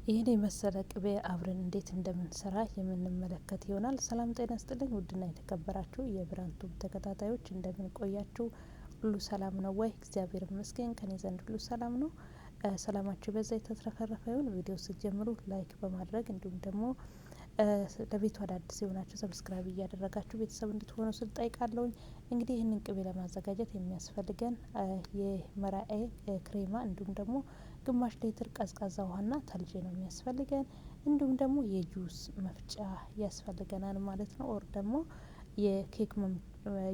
ይህን የመሰለ ቅቤ አብረን እንዴት እንደምንሰራ የምንመለከት ይሆናል። ሰላም ጤና ስጥልኝ ውድና የተከበራችሁ የብራንቱ ተከታታዮች እንደምን ቆያችሁ? ሁሉ ሰላም ነው ወይ? እግዚአብሔር ይመስገን ከኔ ዘንድ ሁሉ ሰላም ነው። ሰላማችሁ በዛ የተትረፈረፈ ይሁን። ቪዲዮ ስትጀምሩ ላይክ በማድረግ እንዲሁም ደግሞ ለቤቱ አዳዲስ የሆናችሁ ሰብስክራይብ እያደረጋችሁ ቤተሰብ እንድትሆኑ ስል ጠይቃለሁኝ። እንግዲህ ይህንን ቅቤ ለማዘጋጀት የሚያስፈልገን የመራኤ ክሬማ እንዲሁም ደግሞ ግማሽ ሊትር ቀዝቃዛ ውሃና ተልጄ ነው የሚያስፈልገን። እንዲሁም ደግሞ የጁስ መፍጫ ያስፈልገናል ማለት ነው። ኦር ደግሞ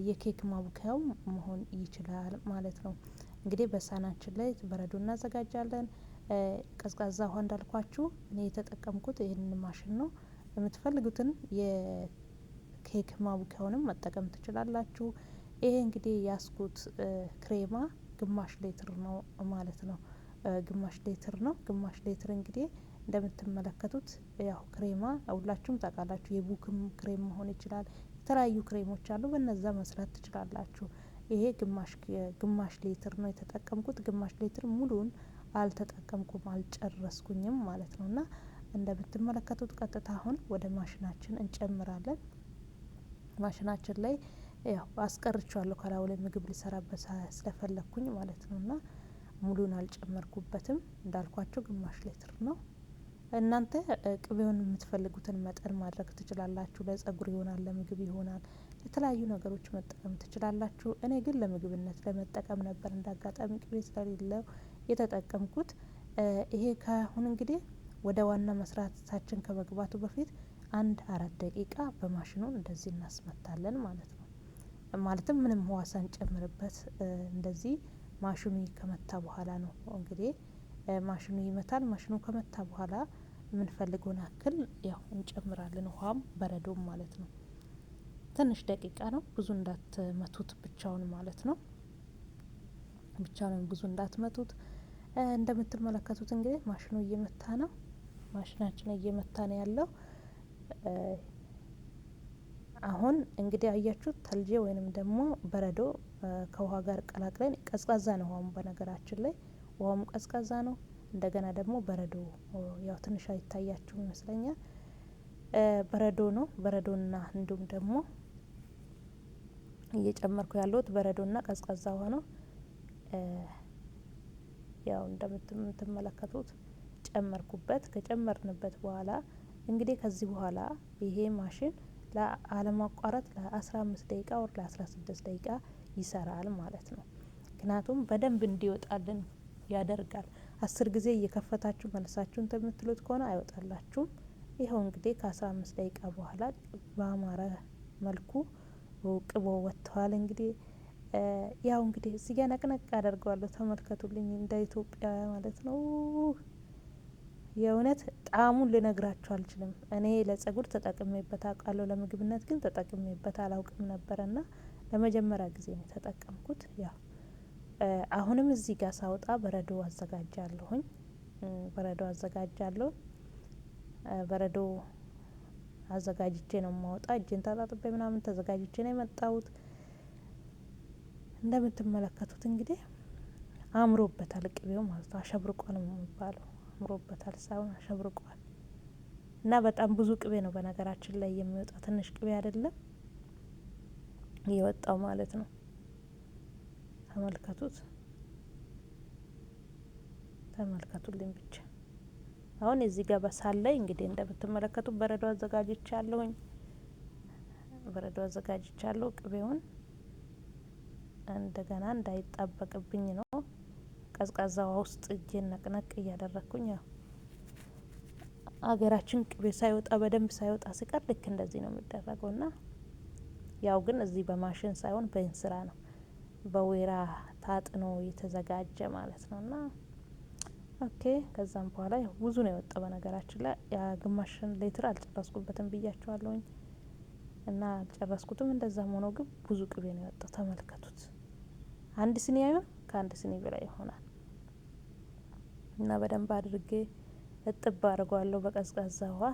የኬክ ማቡኪያው መሆን ይችላል ማለት ነው። እንግዲህ በሳህናችን ላይ በረዶ እናዘጋጃለን። ቀዝቃዛ ውሃ እንዳልኳችሁ እኔ የተጠቀምኩት ይህንን ማሽን ነው። የምትፈልጉትን የኬክ ማቡኪያውንም መጠቀም ትችላላችሁ። ይሄ እንግዲህ ያስኩት ክሬማ ግማሽ ሊትር ነው ማለት ነው። ግማሽ ሊትር ነው። ግማሽ ሊትር እንግዲህ እንደምትመለከቱት ያው ክሬማ ሁላችሁም ታውቃላችሁ። የቡክም ክሬም መሆን ይችላል። የተለያዩ ክሬሞች አሉ። በነዛ መስራት ትችላላችሁ። ይሄ ግማሽ ሊትር ነው የተጠቀምኩት። ግማሽ ሊትር ሙሉን አልተጠቀምኩም፣ አልጨረስኩኝም ማለት ነው። እና እንደምትመለከቱት ቀጥታ አሁን ወደ ማሽናችን እንጨምራለን። ማሽናችን ላይ ያው አስቀርቻለሁ ከላዩ ላይ ምግብ ሊሰራበት ስለፈለኩኝ ማለት ነው። እና ሙሉን አልጨመርኩበትም። እንዳልኳቸው ግማሽ ሊትር ነው። እናንተ ቅቤውን የምትፈልጉትን መጠን ማድረግ ትችላላችሁ። ለጸጉር ይሆናል፣ ለምግብ ይሆናል፣ የተለያዩ ነገሮች መጠቀም ትችላላችሁ። እኔ ግን ለምግብነት ለመጠቀም ነበር እንዳጋጣሚ ቅቤ ስለሌለው የተጠቀምኩት። ይሄ ካሁን እንግዲህ ወደ ዋና መስራታችን ከመግባቱ በፊት 4 ደቂቃ በማሽኑ እንደዚህ እናስመታለን ማለት ነው። ማለትም ምንም ውሃ ሳንጨምርበት እንደዚህ ማሽኑ ከመታ በኋላ ነው እንግዲህ ማሽኑ ይመታል። ማሽኑ ከመታ በኋላ የምንፈልገውን ያክል ያው እንጨምራለን፣ ውሃም በረዶም ማለት ነው። ትንሽ ደቂቃ ነው፣ ብዙ እንዳትመቱት ብቻውን ማለት ነው። ብቻውን ብዙ እንዳትመቱት። እንደምትመለከቱት እንግዲህ ማሽኑ እየመታ ነው። ማሽናችን እየመታ ነው ያለው። አሁን እንግዲህ አያችሁት ተልጄ ወይንም ደግሞ በረዶ ከውሃ ጋር ቀላቅለን፣ ቀዝቃዛ ነው ውሃም በነገራችን ላይ ውሃም ቀዝቃዛ ነው። እንደገና ደግሞ በረዶ ያው ትንሽ አይታያችሁ ይመስለኛል። በረዶ ነው። በረዶና እንዲሁም ደግሞ እየጨመርኩ ያለሁት በረዶና ቀዝቃዛ ውሃ ነው። ያው እንደምትመለከቱት ጨመርኩበት። ከጨመርንበት በኋላ እንግዲህ ከዚህ በኋላ ይሄ ማሽን ለአለማቋረጥ ለ15 ደቂቃ ወር ለ16 ደቂቃ ይሰራል ማለት ነው። ምክንያቱም በደንብ እንዲወጣልን ያደርጋል። 10 ጊዜ እየከፈታችሁ መልሳችሁን የምትሉት ከሆነ አይወጣላችሁም። ይኸው እንግዲህ ከ15 ደቂቃ በኋላ በአማረ መልኩ ቅቤው ወጥተዋል። እንግዲህ ያው እንግዲህ እዚህ ጋር ነቅነቅ አደርገዋለሁ። ተመልከቱልኝ፣ እንደ ኢትዮጵያ ማለት ነው። የእውነት ጣዕሙን ልነግራችሁ አልችልም። እኔ ለጸጉር ተጠቅሜበት አውቃለሁ፣ ለምግብነት ግን ተጠቅሜበት አላውቅም ነበረና ለመጀመሪያ ጊዜ ነው የተጠቀምኩት። ያው አሁንም እዚህ ጋር ሳውጣ በረዶ አዘጋጃለሁኝ። በረዶ አዘጋጅቼ ነው የማወጣ። እጄን ታጣጥቤ ምናምን ተዘጋጅቼ ነው የመጣሁት። እንደምትመለከቱት እንግዲህ አምሮበታል ቅቤው ማለት ነው። አሸብርቋል ነው የሚባለው። አምሮበታል ሳይሆን አሸብርቋል። እና በጣም ብዙ ቅቤ ነው በነገራችን ላይ የሚወጣ፣ ትንሽ ቅቤ አይደለም የወጣው ማለት ነው። ተመልከቱልኝ ብቻ። አሁን እዚህ ጋር በሳል ላይ እንግዲህ እንደምትመለከቱት በረዶ አዘጋጅቻለሁኝ። ቅቤውን እንደገና እንዳይጣበቅብኝ ነው ቀዝቃዛ ውሃ ውስጥ እጄን ነቅነቅ እያደረግኩኝ። ያው አገራችን ቅቤ ሳይወጣ በደንብ ሳይወጣ ሲቀር ልክ እንደዚህ ነው የሚደረገው። ና ያው ግን እዚህ በማሽን ሳይሆን በእንስራ ነው፣ በወይራ ታጥኖ የተዘጋጀ ማለት ነው። ና ኦኬ። ከዛም በኋላ ያው ብዙ ነው የወጣው በነገራችን ላይ። ግማሽን ሊትር አልጨረስኩበትም ብያቸዋለሁኝ እና አልጨረስኩትም። እንደዛም ሆኖ ግን ብዙ ቅቤ ነው የወጣው። ተመልከቱት። 1 ሲኒ አይሆን፣ ከ1 ሲኒ በላይ ይሆናል። እና በደንብ አድርጌ እጥብ አድርጓለሁ በቀዝቃዛ ውሃ።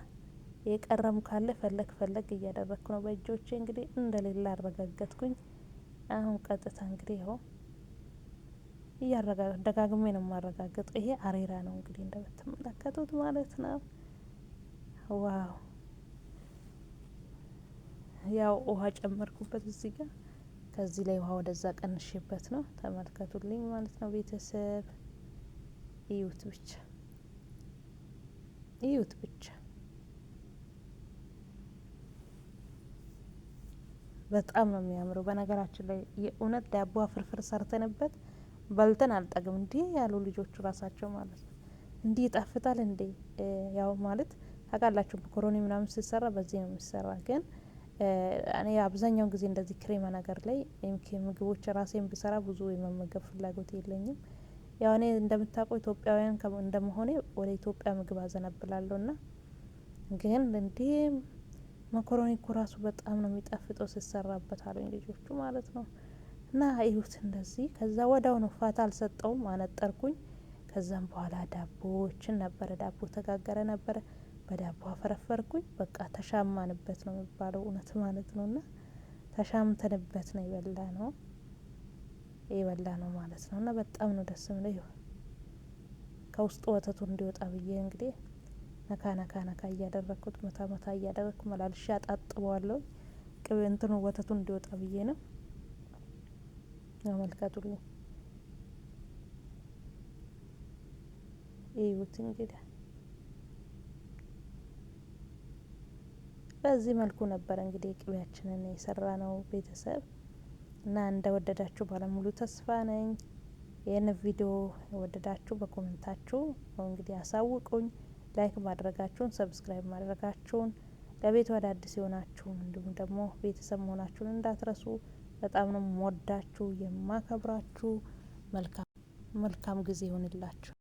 የቀረም ካለ ፈለግ እያደረግኩ ነው በእጆቼ። እንግዲህ እንደሌላ አረጋገጥኩኝ። አሁን ቀጥታ እንግዲህ ይኸው ደጋግሜ ነው የማረጋግጥ። ይሄ አሬራ ነው እንግዲህ እንደምትመለከቱት ማለት ነው። ዋው ያው ውሃ ጨመርኩበት እዚህ ጋር። ከዚህ ላይ ውሃ ወደዛ ቀንሼበት ነው። ተመልከቱልኝ ማለት ነው ቤተሰብ። እዩት ብቻ እዩት ብቻ። በጣም ነው የሚያምረው። በነገራችን ላይ የእውነት ዳቦ ፍርፍር ሰርተንበት በልተን አልጠግም እንዲህ ያሉ ልጆቹ ራሳቸው ማለት ነው። እንዲህ ይጣፍጣል እንዴ? ያው ማለት ታውቃላችሁ መኮሮኒ ምናምን ሲሰራ በዚህ ነው የሚሰራ። ግን እኔ አብዛኛውን ጊዜ እንደዚህ ክሬማ ነገር ላይ ምግቦች ራሴን ብሰራ ብዙ የመመገብ ፍላጎት የለኝም። ያው እኔ እንደምታውቀው ኢትዮጵያውያን እንደመሆኔ ወደ ኢትዮጵያ ምግብ አዘነብላለሁ። ና ግን እንዴ መኮሮኒ እኮ ራሱ በጣም ነው የሚጣፍጠው ሲሰራበት አሉኝ ልጆቹ ማለት ነው። እና እዩት እንደዚህ። ከዛ ወዳው ነው ፋታ አልሰጠውም፣ አነጠርኩኝ። ከዛም በኋላ ዳቦዎችን ነበረ፣ ዳቦ ተጋገረ ነበረ፣ በዳቦ አፈረፈርኩኝ። በቃ ተሻማንበት ነው የሚባለው እውነት ማለት ነው። እና ተሻምተንበት ነው የበላ ነው ማለት ነው። እና በጣም ነው ደስ የሚለው። ከውስጡ ወተቱ እንዲወጣ ብዬ እንግዲህ ነካ ነካ ነካ እያደረግኩት መታ መታ እያደረግኩ መላልሻ አጣጥበዋለሁ። ቅቤ እንትኑ ወተቱ እንዲወጣ ብዬ ነው። አመልከቱልኝ እዩት እንግዲህ በዚህ መልኩ ነበር እንግዲህ ቅቤያችንን የሰራ ነው ቤተሰብ። እና እንደወደዳችሁ ባለሙሉ ተስፋ ነኝ። ይህን ቪዲዮ የወደዳችሁ በኮሜንታችሁ እንግዲህ አሳውቁኝ። ላይክ ማድረጋችሁን፣ ሰብስክራይብ ማድረጋችሁን፣ ለቤቱ አዳዲስ የሆናችሁም እንዲሁም ደግሞ ቤተሰብ መሆናችሁን እንዳትረሱ። በጣም ነው የምወዳችሁ የማከብራችሁ። መልካም ጊዜ ይሆንላችሁ።